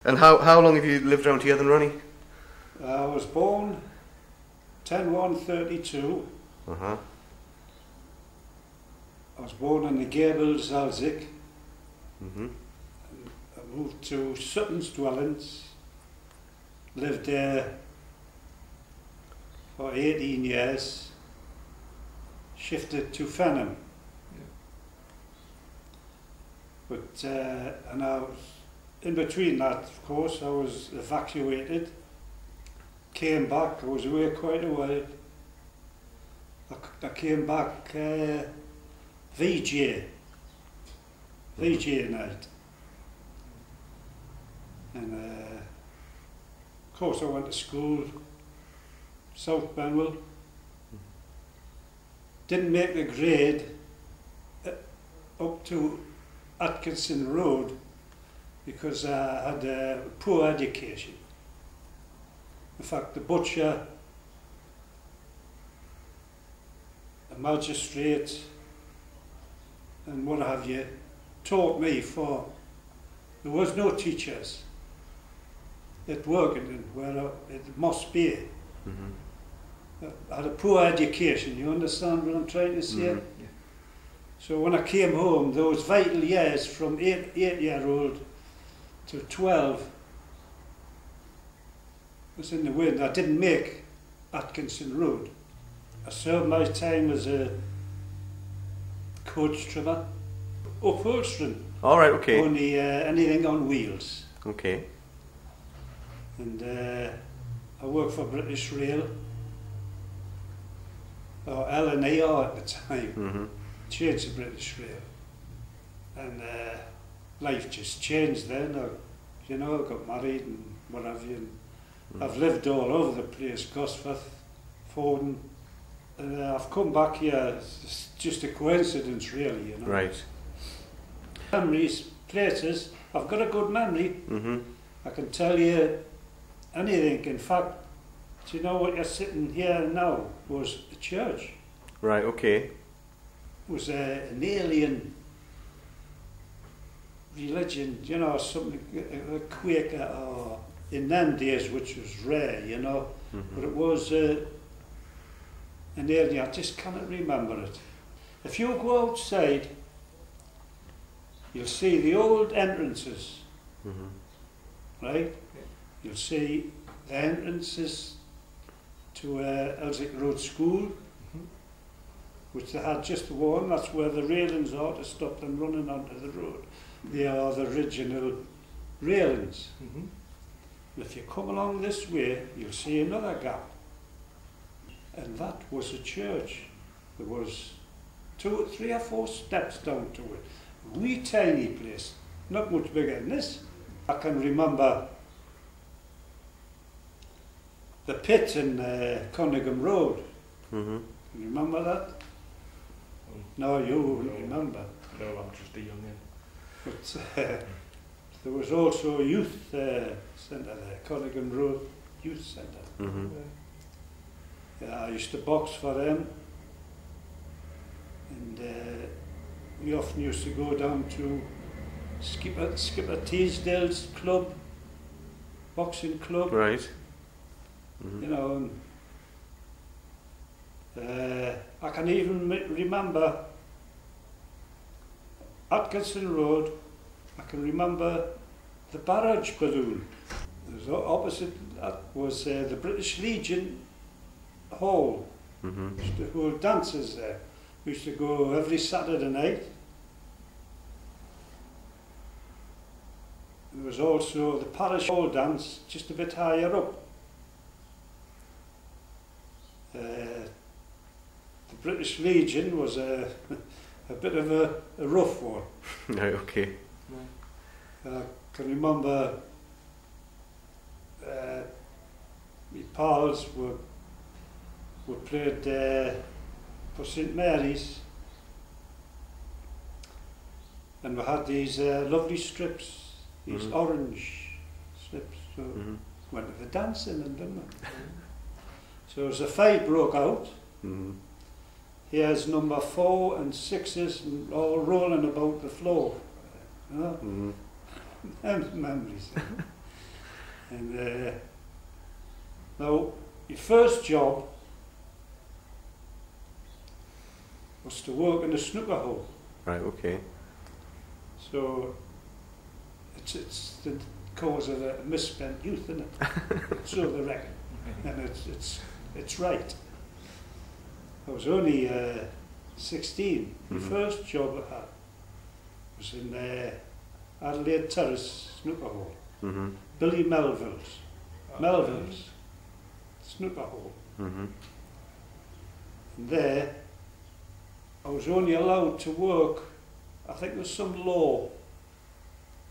And how long have you lived around here then, Ronnie? I was born 10/1/32. Uh-huh. I was born in the Gables, Elswick. Mm-hmm. I moved to Sutton's Dwellings. Lived there for 18 years. Shifted to Fenham. But and I was, in between that, of course, I was evacuated. Came back. I was away quite a while. I came back VJ night, and of course I went to school, South Benwell. Didn't make the grade up to Atkinson Road because I had a poor education. In fact, the butcher, a magistrate, and what have you, taught me for there was no teachers at Workington where it must be. Mm-hmm. I had a poor education, you understand what I'm trying to say? Mm-hmm. Yeah. So when I came home, those vital years from 8-year-old to 12 was in the wind. I didn't make Atkinson Road. I served my time as a coach trimmer, upholstering. All right, okay. Only anything on wheels. Okay. And I worked for British Rail, or L&AR at the time. Mm-hmm. Changed to British Rail. And life just changed then. I got married and what have you. And I've lived all over the place, Gosforth, Forden. And I've come back here, it's just a coincidence really, you know. Right. Memories, places, I've got a good memory. Mm-hmm. I can tell you anything. In fact, do you know what you're sitting here now was a church. Right, okay. It was an alien religion, you know, something, a Quaker, or in them days, which was rare, you know, Mm-hmm. but it was an alien, I just cannot remember it. If you go outside, you'll see the old entrances, Mm-hmm. right? You'll see the entrances to Elswick Road School, which they had just one, that's where the railings are to stop them running onto the road. They are the original railings. Mm-hmm. If you come along this way, you'll see another gap. And that was a church. There was 2, 3 or 4 steps down to it. A wee tiny place, not much bigger than this. I can remember the pit in Conningham Road. Mm-hmm. Can you remember that? No, you wouldn't remember. No, I'm just a youngin. But there was also a youth centre there, Conningham Road Youth Centre. Mm-hmm. Yeah, I used to box for them, and we often used to go down to Skipper Teasdale's club, boxing club. Right. Mm-hmm. You know, and I can even remember Atkinson Road. I can remember the barrage balloon. There's opposite that was the British Legion Hall. Mm-hmm. We used to hold dances there. We used to go every Saturday night. There was also the parish hall dance just a bit higher up. The British Legion was a bit of a rough one. Right, okay. I can remember my pals were played for St Mary's, and we had these lovely strips, these Mm-hmm. orange strips, so Mm-hmm. went to the dancing and didn't we? So as a fight broke out, Mm-hmm. here's number 4 and 6s and all rolling about the floor. You know? Mm-hmm. Them memories. And now, your first job was to work in a snooker hole. Right, okay. So it's the cause of a misspent youth, isn't it? So they reckon, and it's right. I was only 16. The first job I had was in Adelaide Terrace snooker hall. Billy Melville's snooker hall. And there, I was only allowed to work. I think there's some law.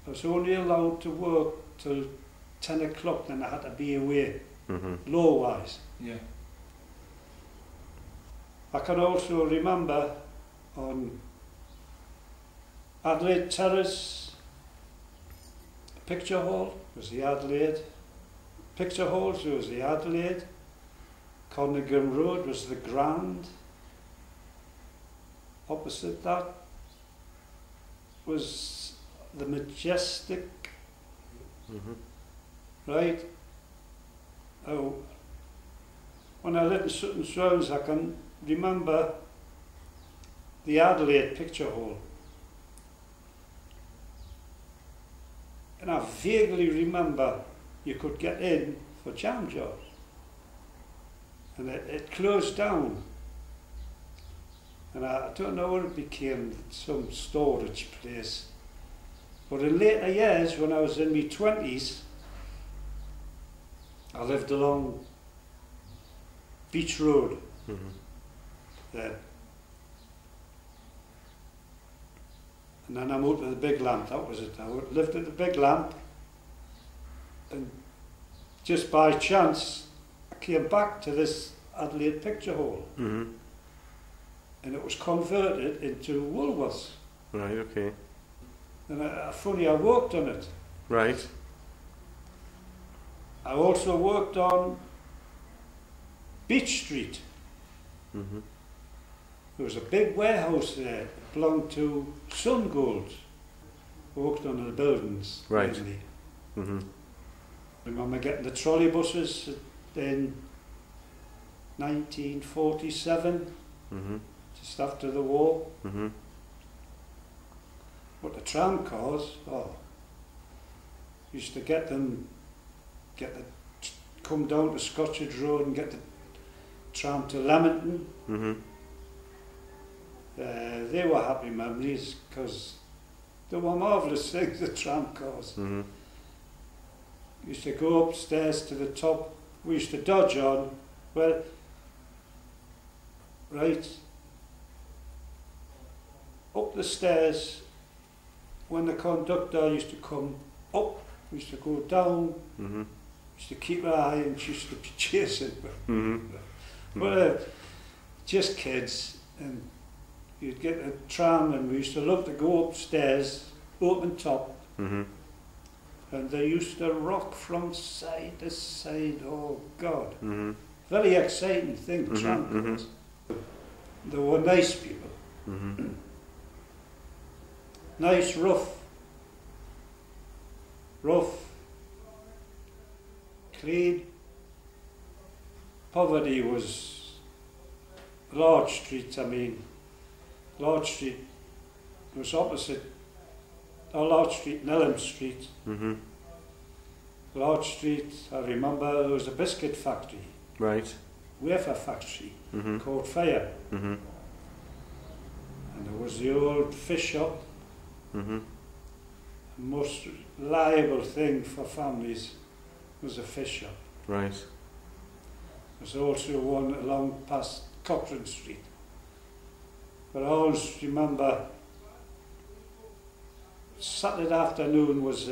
I was only allowed to work till 10 o'clock, then I had to be away, law-wise. Yeah. I can also remember on Adelaide Terrace Picture Hall was the Adelaide. Picture Halls was the Adelaide. Conningham Road was the Grand. Opposite that was the Majestic. Right? Oh, when I lived in Sutton Swells, I can remember the Adelaide Picture Hall. And I vaguely remember you could get in for jam jobs. And it closed down. And I don't know when it became some storage place. But in later years, when I was in my 20s, I lived along Beach Road then. And then I moved to the Big Lamp, that was it. I lived at the Big Lamp, and just by chance I came back to this Adelaide Picture Hall. And it was converted into Woolworths. Right, okay. And funny, I worked on it. Right. I also worked on Beach Street. There was a big warehouse there that belonged to Sun Gold. I worked on the buildings. Right. Mainly. Remember getting the trolley buses in 1947, just after the war. But the tram cars, used to come down to Scotchard Road and get the tram to Leamington. They were happy memories because they were marvellous things, the tram cars. Used to go upstairs to the top. We used to dodge on, well, right, up the stairs. When the conductor used to come up, we used to go down. Used to keep our eye and she used to be chasing. But just kids, and you'd get a tram and we used to love to go upstairs, open top, and they used to rock from side to side. Oh God. Very exciting thing, tram cars. They were nice people. Nice, rough, clean. Poverty was Large Street, Large Street was opposite, Large Street and Elm Street. Large Street, I remember there was a biscuit factory. Right. Wafer factory, called Fire. And there was the old fish shop. The most reliable thing for families was a fish shop. Right. There's also one along past Cochrane Street. But I always remember Saturday afternoon was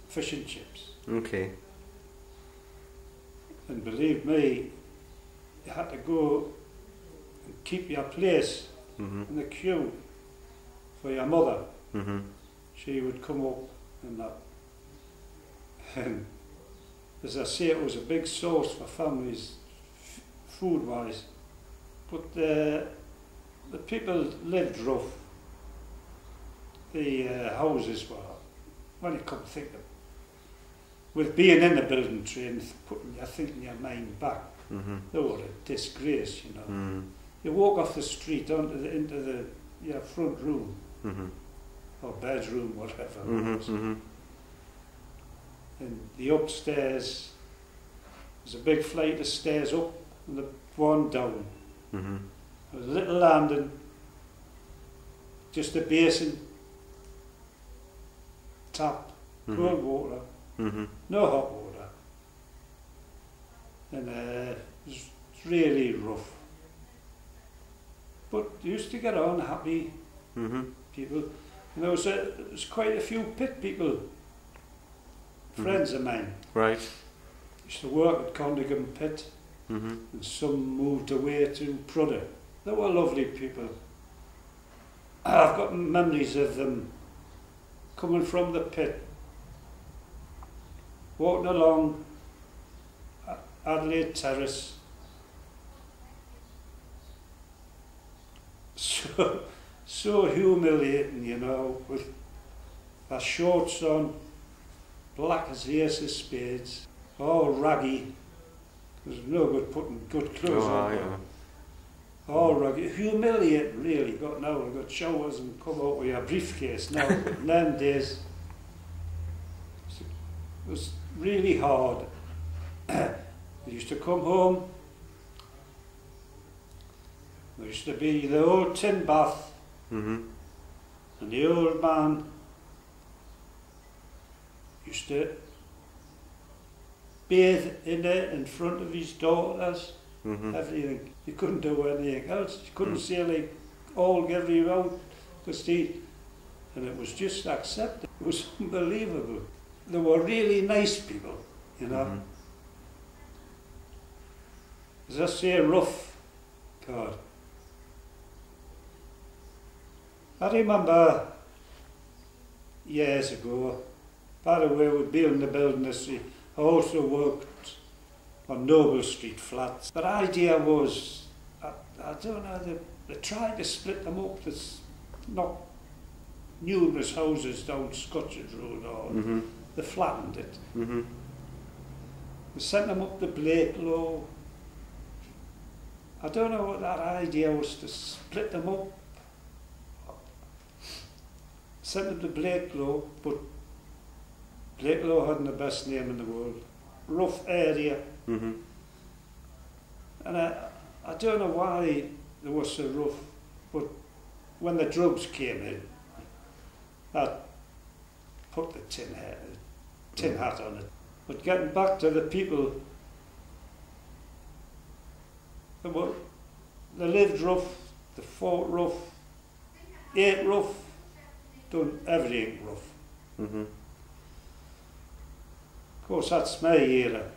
fish and chips. Okay. And believe me, you had to go and keep your place in the queue for your mother. She would come up and that. And as I say, it was a big source for families, food-wise. But the people lived rough. The houses were, when you come to think of it, with being in the building trade, putting your thinking your mind back, they were a disgrace, you know. You walk off the street into your front room, or bedroom, whatever it was. And the upstairs, there's a big flight of stairs up and the one down. There's a little landing, just a basin, tap, cold water, no hot water. And it was really rough. But you used to get on happy people. And there was quite a few pit people, friends of mine. Right. Used to work at Condigan Pit, and some moved away to Prudder. They were lovely people. I've got memories of them coming from the pit, walking along Adelaide Terrace, so humiliating, you know, with their shorts on, black as the ace of spades, all raggy. There's no good putting good clothes on. Yeah. All raggy, humiliating really. Got showers and come out with your briefcase now. But in them days, it was really hard. We used to come home. There used to be the old tin bath, and the old man used to bathe in it in front of his daughters, everything. You couldn't do anything else. You couldn't say like all every out because and it was just accepted. It was unbelievable. They were really nice people, you know. As I say, rough, God. I remember years ago, by the way, we'd be in the building industry. I also worked on Noble Street flats. The idea was, I don't know, they tried to split them up. There's not numerous houses down Scotchard Road, or they flattened it. They sent them up to Blakelow. I don't know what that idea was, to split them up. Sent them to Blakelow, but Blakelow hadn't the best name in the world. Rough area. And I don't know why they were so rough, but when the drugs came in, I put the tin hat on it. But getting back to the people, they lived rough, they fought rough, ate rough, done everything rough. Of course, that's my era.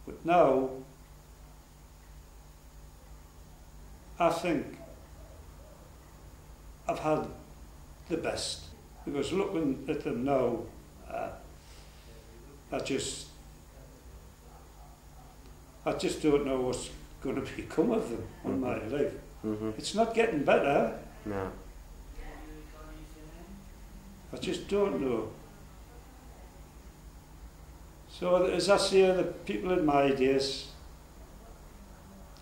But now, I think I've had the best. Because looking at them now, I just don't know what's going to become of them on my life. It's not getting better. No. I just don't know. So as I say, the people in my days,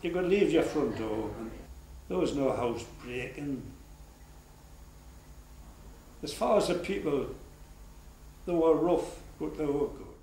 you could leave your front door and there was no house breaking. As far as the people, they were rough, but they were good.